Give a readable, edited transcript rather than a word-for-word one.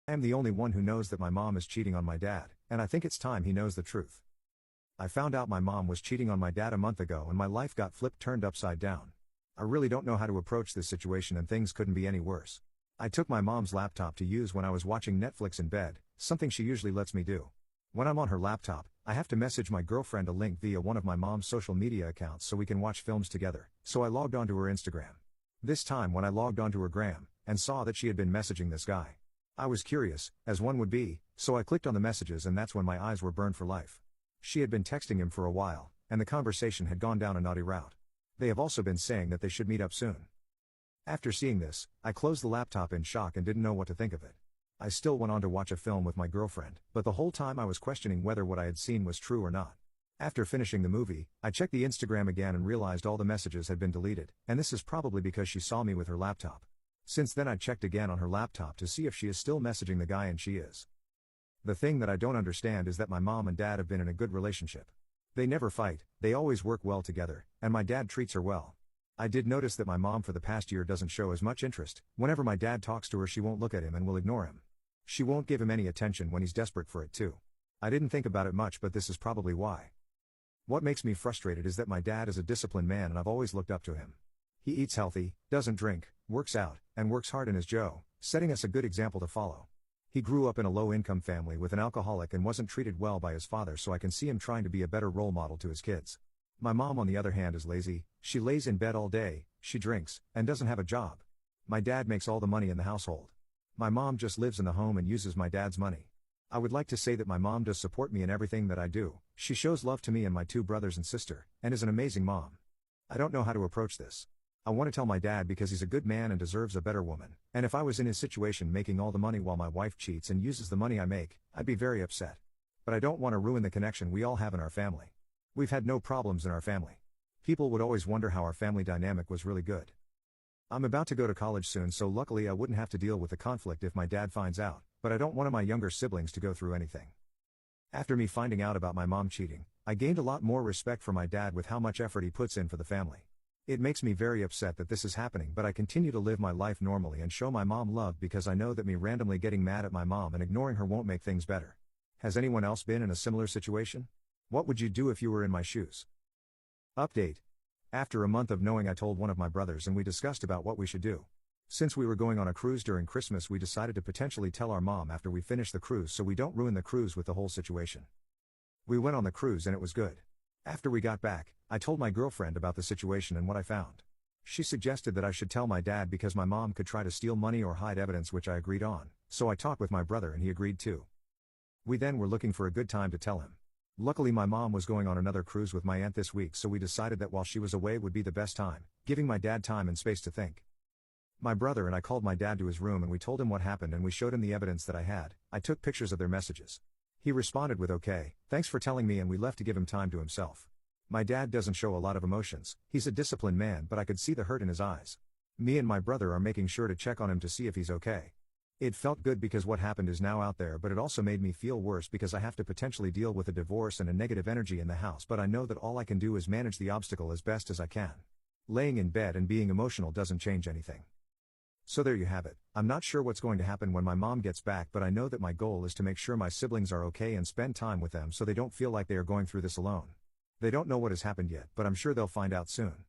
I am the only one who knows that my mom is cheating on my dad, and I think it's time he knows the truth. I found out my mom was cheating on my dad a month ago and my life got turned upside down. I really don't know how to approach this situation and things couldn't be any worse. I took my mom's laptop to use when I was watching Netflix in bed, something she usually lets me do. When I'm on her laptop, I have to message my girlfriend a link via one of my mom's social media accounts so we can watch films together, so I logged onto her Instagram. This time when I logged onto her gram, and saw that she had been messaging this guy. I was curious, as one would be, so I clicked on the messages and that's when my eyes were burned for life. She had been texting him for a while, and the conversation had gone down a naughty route. They have also been saying that they should meet up soon. After seeing this, I closed the laptop in shock and didn't know what to think of it. I still went on to watch a film with my girlfriend, but the whole time I was questioning whether what I had seen was true or not. After finishing the movie, I checked the Instagram again and realized all the messages had been deleted, and this is probably because she saw me with her laptop. Since then I checked again on her laptop to see if she is still messaging the guy, and she is. The thing that I don't understand is that my mom and dad have been in a good relationship. They never fight, they always work well together, and my dad treats her well. I did notice that my mom for the past year doesn't show as much interest. Whenever my dad talks to her she won't look at him and will ignore him. She won't give him any attention when he's desperate for it too. I didn't think about it much, but this is probably why. What makes me frustrated is that my dad is a disciplined man and I've always looked up to him. He eats healthy, doesn't drink, works out, and works hard in his job, setting us a good example to follow. He grew up in a low-income family with an alcoholic and wasn't treated well by his father, so I can see him trying to be a better role model to his kids. My mom on the other hand is lazy, she lays in bed all day, she drinks, and doesn't have a job. My dad makes all the money in the household. My mom just lives in the home and uses my dad's money. I would like to say that my mom does support me in everything that I do, she shows love to me and my two brothers and sister, and is an amazing mom. I don't know how to approach this. I want to tell my dad because he's a good man and deserves a better woman, and if I was in his situation making all the money while my wife cheats and uses the money I make, I'd be very upset. But I don't want to ruin the connection we all have in our family. We've had no problems in our family. People would always wonder how our family dynamic was really good. I'm about to go to college soon, so luckily I wouldn't have to deal with the conflict if my dad finds out, but I don't want my younger siblings to go through anything. After me finding out about my mom cheating, I gained a lot more respect for my dad with how much effort he puts in for the family. It makes me very upset that this is happening, but I continue to live my life normally and show my mom love because I know that me randomly getting mad at my mom and ignoring her won't make things better. Has anyone else been in a similar situation? What would you do if you were in my shoes? Update. After a month of knowing, I told one of my brothers and we discussed about what we should do. Since we were going on a cruise during Christmas, we decided to potentially tell our mom after we finish the cruise so we don't ruin the cruise with the whole situation. We went on the cruise and it was good. After we got back, I told my girlfriend about the situation and what I found. She suggested that I should tell my dad because my mom could try to steal money or hide evidence, which I agreed on, so I talked with my brother and he agreed too. We then were looking for a good time to tell him. Luckily my mom was going on another cruise with my aunt this week, so we decided that while she was away would be the best time, giving my dad time and space to think. My brother and I called my dad to his room and we told him what happened and we showed him the evidence that I had. I took pictures of their messages. He responded with "Okay, thanks for telling me," and we left to give him time to himself. My dad doesn't show a lot of emotions, he's a disciplined man, but I could see the hurt in his eyes. Me and my brother are making sure to check on him to see if he's okay. It felt good because what happened is now out there, but it also made me feel worse because I have to potentially deal with a divorce and a negative energy in the house, but I know that all I can do is manage the obstacle as best as I can. Laying in bed and being emotional doesn't change anything. So there you have it. I'm not sure what's going to happen when my mom gets back, but I know that my goal is to make sure my siblings are okay and spend time with them so they don't feel like they are going through this alone. They don't know what has happened yet, but I'm sure they'll find out soon.